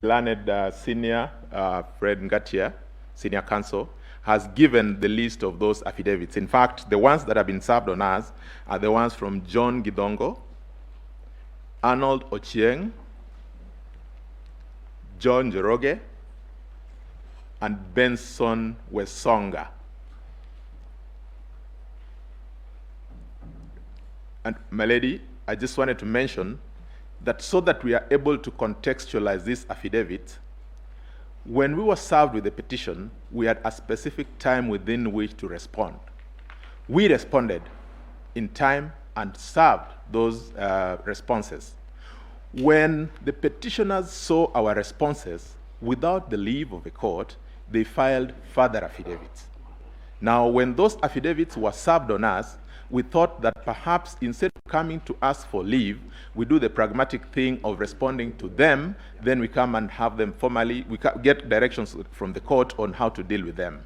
Learned Senior Fred Ngatia, Senior Counsel, has given the list of those affidavits. In fact, the ones that have been served on us are the ones from John Gidongo, Arnold Ochieng, John Joroge, and Benson Wesonga. And my lady, I just wanted to mention that so that we are able to contextualize this affidavit, when we were served with the petition, we had a specific time within which to respond. We responded in time and served those responses. When the petitioners saw our responses, without the leave of the court, they filed further affidavits. Now, when those affidavits were served on us, we thought that perhaps instead of coming to us for leave, we do the pragmatic thing of responding to them, then we come and have them formally, we get directions from the court on how to deal with them.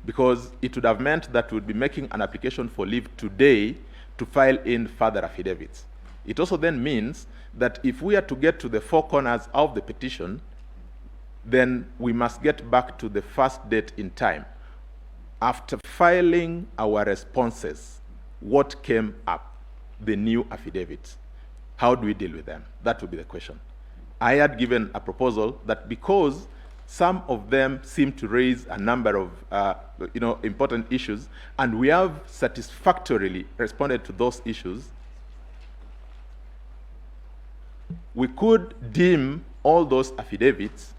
Because it would have meant that we would be making an application for leave today to file in further affidavits. It also then means that if we are to get to the four corners of the petition, then we must get back to the first date in time. After filing our responses, what came up? The new affidavits. How do we deal with them? That would be the question. I had given a proposal that because some of them seem to raise a number of important issues, and we have satisfactorily responded to those issues, we could deem all those affidavits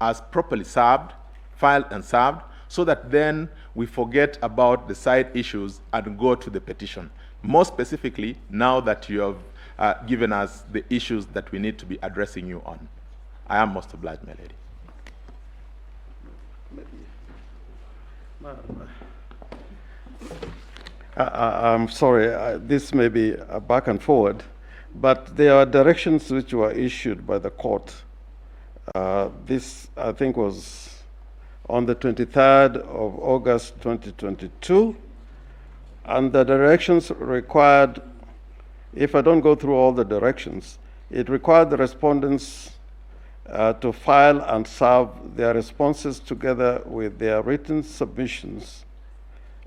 as properly served, filed and served, so that then we forget about the side issues and go to the petition. More specifically, now that you have given us the issues that we need to be addressing you on. I am most obliged, my lady. I'm sorry, this may be a back and forward, but there are directions which were issued by the court. This, I think, was on the 23rd of August 2022, and the directions required, if I don't go through all the directions, it required the respondents to file and serve their responses together with their written submissions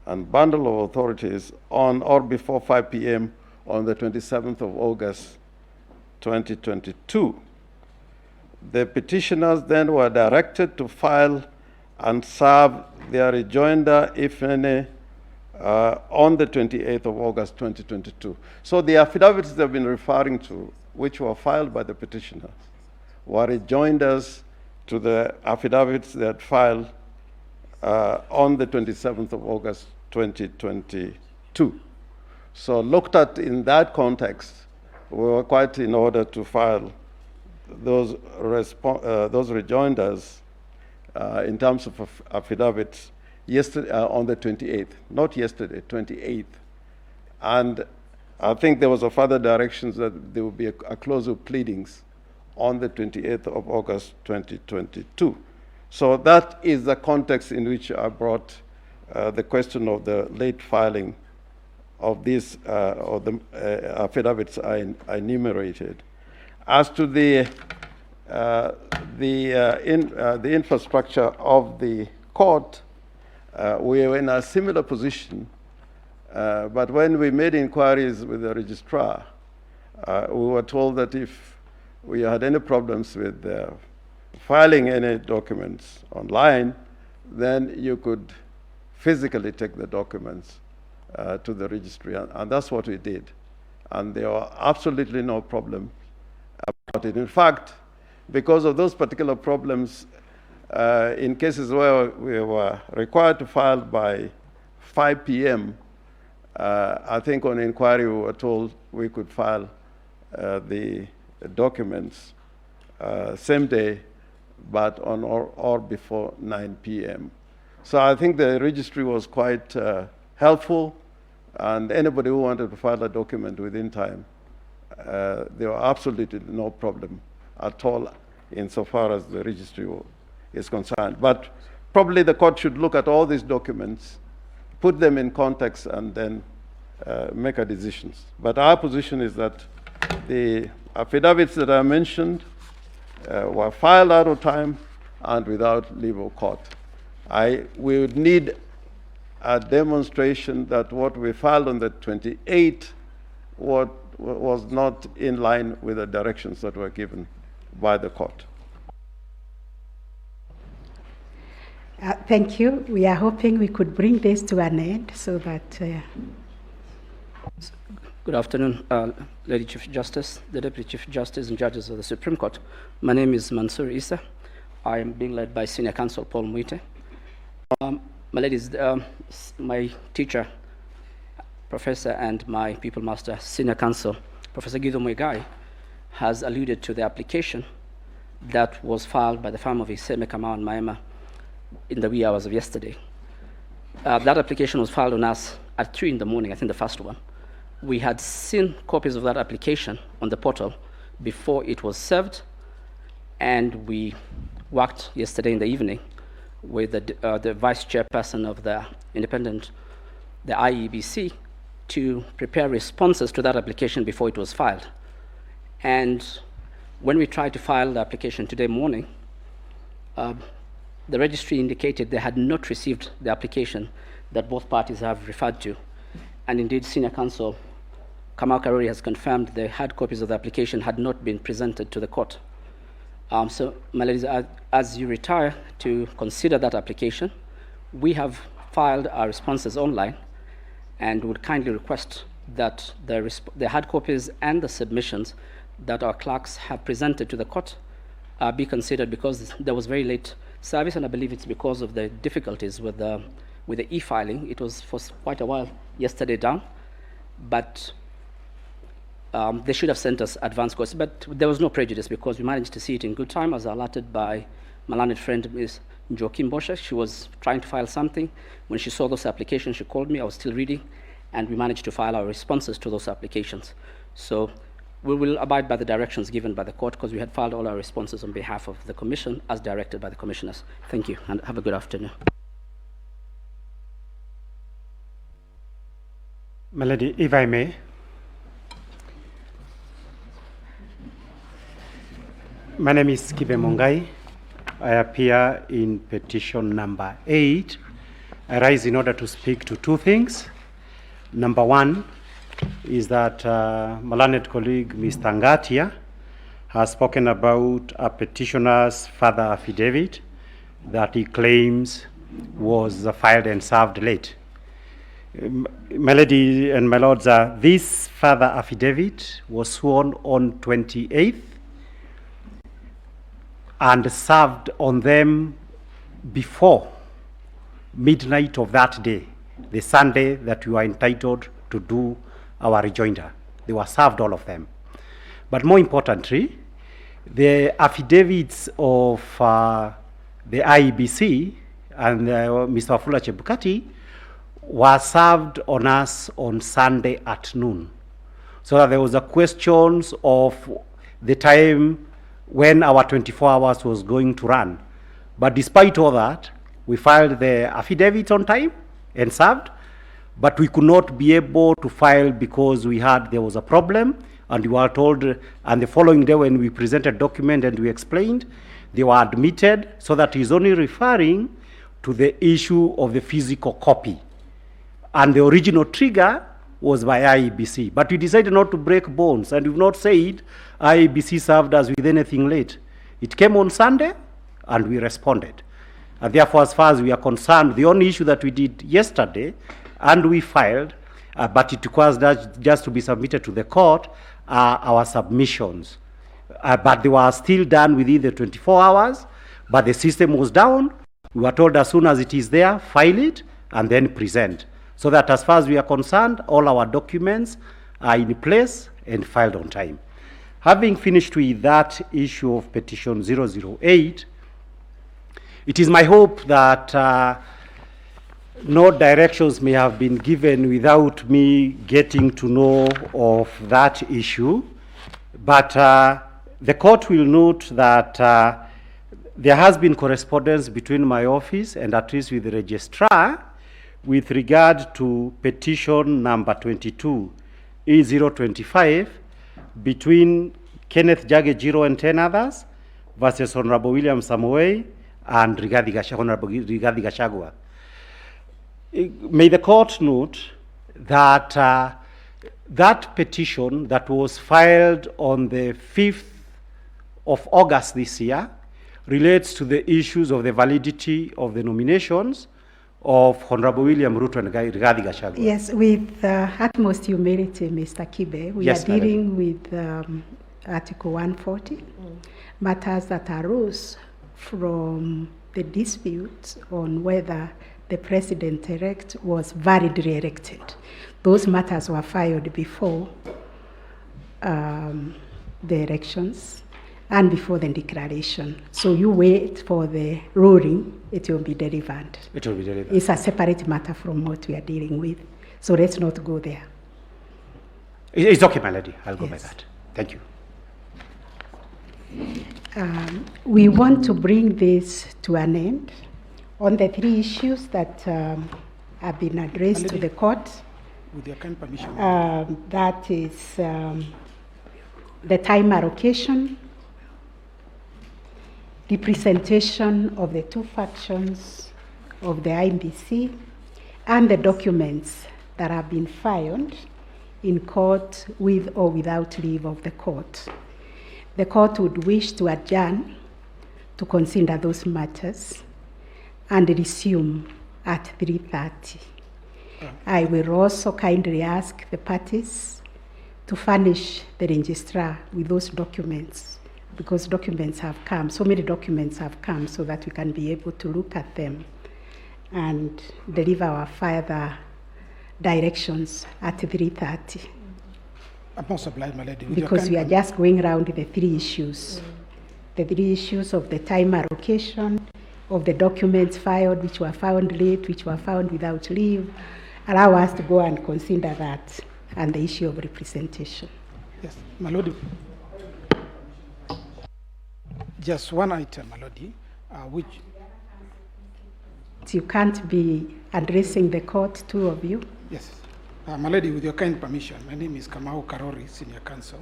and bundle of authorities on or before 5 p.m. on the 27th of August 2022. The petitioners then were directed to file and serve their rejoinder, if any, on the 28th of August 2022. So the affidavits they've been referring to, which were filed by the petitioners, were rejoinders to the affidavits they had filed on the 27th of August 2022. So looked at in that context, we were quite in order to file those rejoinders in terms of affidavits yesterday, on the 28th, not yesterday, 28th. And I think there was a further directions that there would be a close of pleadings on the 28th of August 2022. So that is the context in which I brought the question of the late filing of these or the affidavits I enumerated. As to the infrastructure of the court, we were in a similar position, but when we made inquiries with the registrar, we were told that if we had any problems with filing any documents online, then you could physically take the documents to the registry, and that's what we did. And there were absolutely no problem about it. In fact, because of those particular problems, in cases where we were required to file by 5 p.m., I think on inquiry we were told we could file the documents same day, but on or before 9 p.m. So I think the registry was quite helpful, and anybody who wanted to file a document within time, there were absolutely no problem at all insofar as the registry is concerned. But probably the court should look at all these documents, put them in context, and then make a decision. But our position is that the affidavits that I mentioned were filed out of time and without leave of court. We would need a demonstration that what we filed on the 28th was not in line with the directions that were given by the court. Thank you. We are hoping we could bring this to an end so that... Good afternoon, Lady Chief Justice, the Deputy Chief Justice and Judges of the Supreme Court. My name is Mansour Issa. I am being led by Senior Counsel Paul Muite. My ladies, my teacher, Professor, and my People Master, Senior Counsel, Professor Guido Muigai, has alluded to the application that was filed by the firm of Iseme Kamau and Maema in the wee hours of yesterday. That application was filed on us at 3 in the morning, I think the first one. We had seen copies of that application on the portal before it was served, and we worked yesterday in the evening with the vice chairperson of the IEBC, to prepare responses to that application before it was filed. And when we tried to file the application today morning, the registry indicated they had not received the application that both parties have referred to. And indeed, Senior Counsel Kamau Karori has confirmed the hard copies of the application had not been presented to the court. So, my ladies, as you retire to consider that application, we have filed our responses online and would kindly request that the hard copies and the submissions that our clerks have presented to the court be considered, because there was very late service, and I believe it's because of the difficulties with the e-filing. It was for quite a while yesterday down, but they should have sent us advance course, but there was no prejudice because we managed to see it in good time, as alerted by my learned friend, Ms. Joaquim Bosha. She was trying to file something. When she saw those applications, she called me. I was still reading, and we managed to file our responses to those applications. So we will abide by the directions given by the court, because we had filed all our responses on behalf of the Commission as directed by the Commissioners. Thank you, and have a good afternoon. My lady, if I may. My name is Kibe Mongai. I appear in petition number 8. I rise in order to speak to two things. Number one is that my learned colleague, Mr. Ngatia, has spoken about a petitioner's further affidavit that he claims was filed and served late. My lady and my lords, this further affidavit was sworn on 28th and served on them before midnight of that day, the Sunday that we were entitled to do our rejoinder. They were served, all of them. But more importantly, the affidavits of the IEBC and Mr. Wafula Chebukati were served on us on Sunday at noon. So that there was a question of the time when our 24 hours was going to run. But despite all that, we filed the affidavit on time and served, but we could not be able to file because there was a problem, and we were told, and the following day when we presented document and we explained, they were admitted, so that he's only referring to the issue of the physical copy. And the original trigger was by IEBC. But we decided not to break bones, and we've not said IEBC served us with anything late. It came on Sunday, and we responded. And therefore, as far as we are concerned, the only issue that we did yesterday, and we filed, but it requires that just to be submitted to the court, are our submissions. But they were still done within the 24 hours, but the system was down. We were told as soon as it is there, file it, and then present. So that as far as we are concerned, all our documents are in place and filed on time. Having finished with that issue of petition 008, it is my hope that no directions may have been given without me getting to know of that issue. But the court will note that there has been correspondence between my office and at least with the registrar with regard to petition number 22, E025, between Kenneth Jage Jiro and 10 others versus Honorable William Samoei and Honorable Rigathi Gachagua. May the court note that that petition that was filed on the 5th of August this year relates to the issues of the validity of the nominations of Honorable William Ruto and Rigathi Gachagua. Yes, with utmost humility, Mr. Kibe, we Yes, are dealing with Article 140, matters that arose from the dispute on whether the president-elect was validly elected. Those matters were filed before the elections and before the declaration. So you wait for the ruling, it will be delivered. It will be delivered. It's a separate matter from what we are dealing with. So let's not go there. It's okay, my lady. I'll go by Yes. that. Thank you. We want to bring this to an end on the three issues that have been addressed to the court. With your kind permission. That is the time allocation, representation of the two factions of the INBC, and the documents that have been filed in court with or without leave of the court. The court would wish to adjourn to consider those matters and resume at 3:30. I will also kindly ask the parties to furnish the registrar with those documents, because documents have come, so many documents have come, so that we can be able to look at them and deliver our further directions at 3:30. I'm most obliged, my lady. With your Because kind we are permission. just going around the three issues. The three issues of the time allocation, of the documents filed, which were found late, which were found without leave. Allow us to go and consider that, and the issue of representation. Yes, my lady. Just one item, my lady, which You can't be addressing the court, two of you. yes, my lady, with your kind permission, my name is Kamau Karori, Senior Counsel.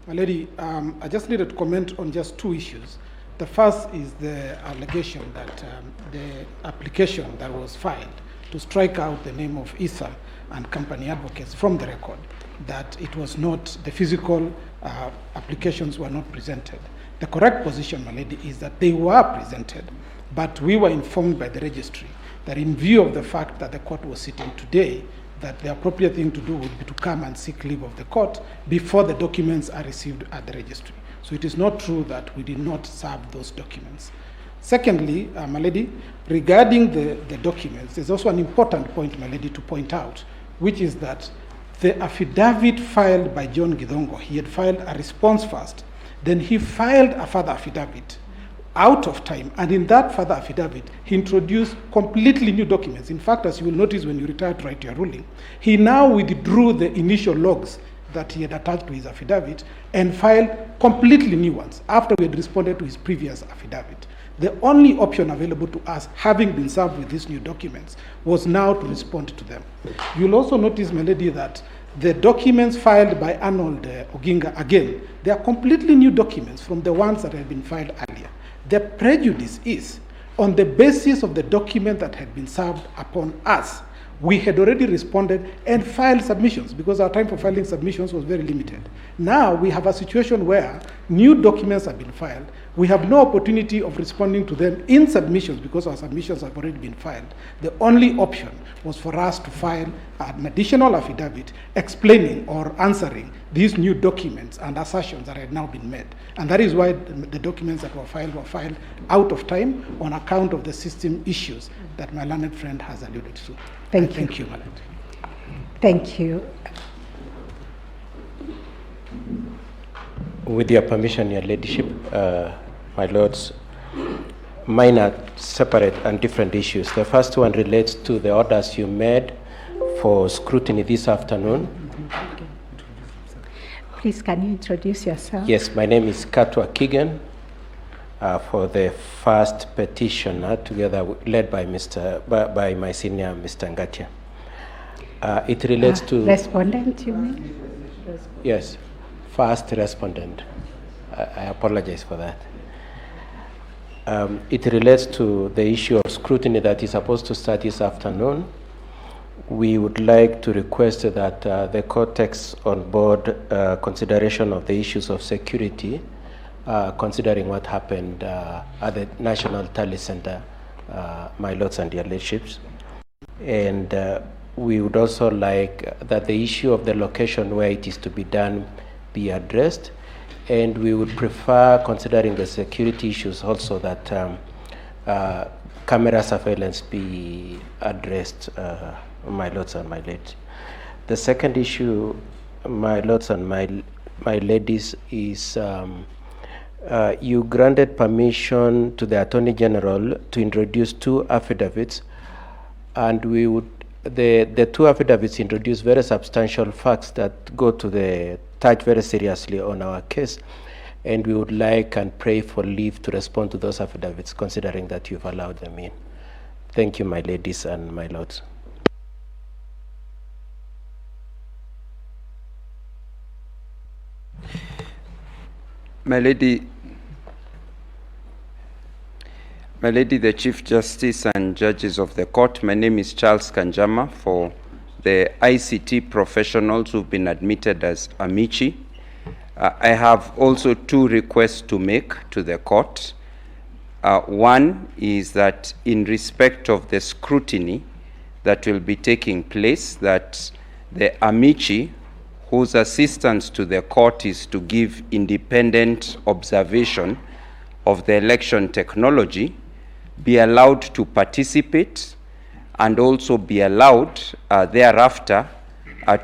My lady, I just needed to comment on just two issues. The first is the allegation that the application that was filed to strike out the name of ISA and company advocates from the record, that it was not, the physical applications were not presented. The correct position, my lady, is that they were presented, but we were informed by the registry that in view of the fact that the court was sitting today, that the appropriate thing to do would be to come and seek leave of the court before the documents are received at the registry. So it is not true that we did not serve those documents. Secondly, my lady, regarding the documents, there's also an important point, my lady, to point out, which is that the affidavit filed by John Githongo, he had filed a response first, then he filed a further affidavit out of time, and in that further affidavit, he introduced completely new documents. In fact, as you will notice when you retire to write your ruling, he now withdrew the initial logs that he had attached to his affidavit and filed completely new ones after we had responded to his previous affidavit. The only option available to us, having been served with these new documents, was now to respond to them. You'll also notice, my lady, that the documents filed by Arnold Oginga, again, they are completely new documents from the ones that had been filed earlier. The prejudice is, on the basis of the document that had been served upon us, we had already responded and filed submissions because our time for filing submissions was very limited. Now we have a situation where new documents have been filed. We have no opportunity of responding to them in submissions because our submissions have already been filed. The only option was for us to file an additional affidavit explaining or answering these new documents and assertions that had now been made. And that is why the documents that were filed out of time on account of the system issues that my learned friend has alluded to. Thank you. Thank you, Malad. Thank you. With your permission, your ladyship, my lords, mine are separate and different issues. The first one relates to the orders you made for scrutiny this afternoon. Please, can you introduce yourself? Yes, my name is Katwa Kigan. for the first petitioner, led by by my senior, Mr. Ngatia. It relates to respondent, you mean? Yes, first respondent. I apologize for that. It relates to the issue of scrutiny that is supposed to start this afternoon. We would like to request that the court takes on board consideration of the issues of security, considering what happened at the National Tally Center, my lords and your lordships. And we would also like that the issue of the location where it is to be done be addressed. And we would prefer, considering the security issues also, that camera surveillance be addressed, my lords and my ladies. The second issue, my lords and my ladies, is you granted permission to the Attorney General to introduce 2 affidavits, and we would the 2 affidavits introduce very substantial facts that go to touch very seriously on our case, and we would like and pray for leave to respond to those affidavits, considering that you've allowed them in. Thank you, my ladies and my lords. My lady, the Chief Justice and judges of the court, my name is Charles Kanjama for the ICT professionals who've been admitted as amici. I have also 2 requests to make to the court. One is that in respect of the scrutiny that will be taking place, that the amici whose assistance to the court is to give independent observation of the election technology be allowed to participate and also be allowed thereafter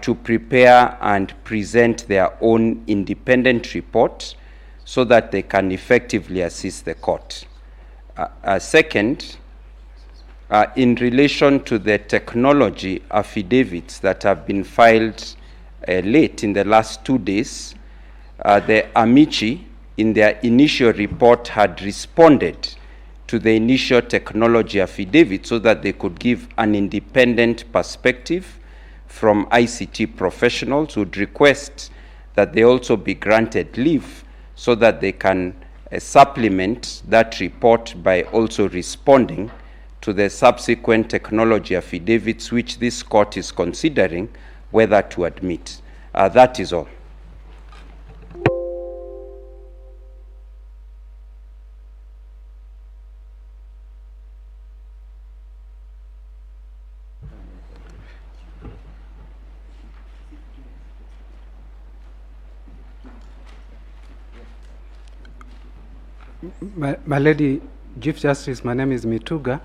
to prepare and present their own independent report so that they can effectively assist the court. Second, in relation to the technology affidavits that have been filed late in the last 2 days, the amici in their initial report had responded to the initial technology affidavit so that they could give an independent perspective from ICT professionals. Would request that they also be granted leave so that they can supplement that report by also responding to the subsequent technology affidavits which this court is considering whether to admit. That is all. My Lady Chief Justice, my name is Mituga.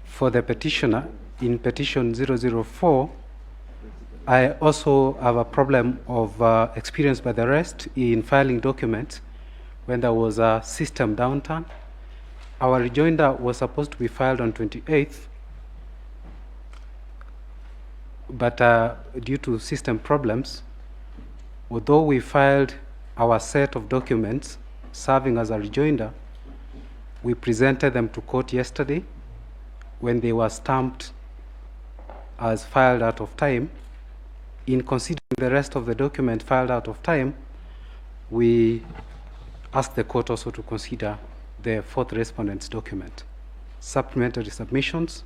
For the petitioner, in petition 004, I also have a problem of experience by the rest in filing documents when there was a system downturn. Our rejoinder was supposed to be filed on 28th, but due to system problems, although we filed our set of documents serving as a rejoinder, we presented them to court yesterday. When they were stamped as filed out of time, in considering the rest of the document filed out of time, we asked the court also to consider the 4th respondent's document, supplementary submissions,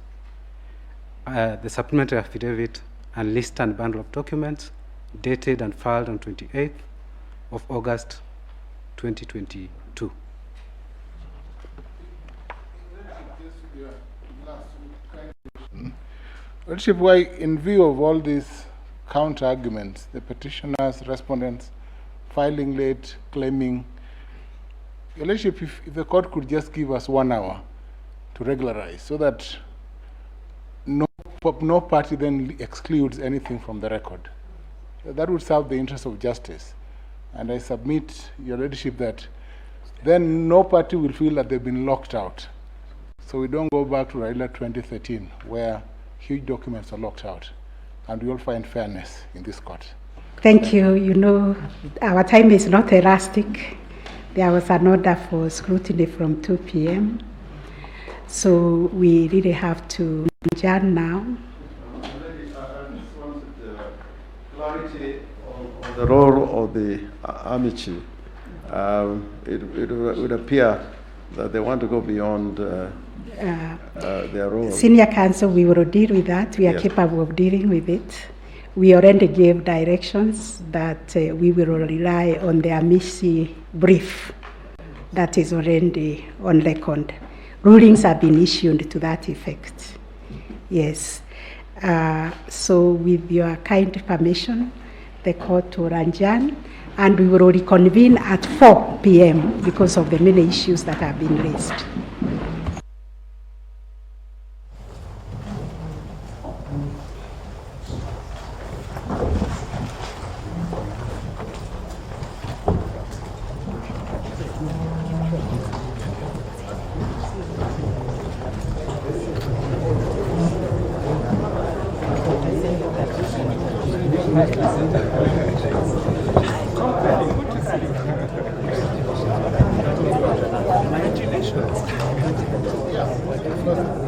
the supplementary affidavit, and list and bundle of documents dated and filed on 28th of August 2022. Lordship, why, in view of all these counter arguments, the petitioners, respondents, filing late, claiming, Your Lordship, if the court could just give us 1 hour to regularize so that no party then excludes anything from the record, that would serve the interest of justice. And I submit, Your Lordship, that then no party will feel that they've been locked out. So we don't go back to Raila 2013, where huge documents are locked out, and we all find fairness in this court. Thank you. You know, our time is not elastic, there was an order for scrutiny from 2 p.m. So we really have to adjourn now. I just wanted clarity on the role of the amici. It would appear that they want to go beyond their role. Senior counsel, we will deal with that. We are capable of dealing with it. We already gave directions that we will rely on the amici brief that is already on record. Rulings have been issued to that effect. Yes. So with your kind permission, the court will adjourn, and we will reconvene at 4 p.m. because of the many issues that have been raised. Congratulations.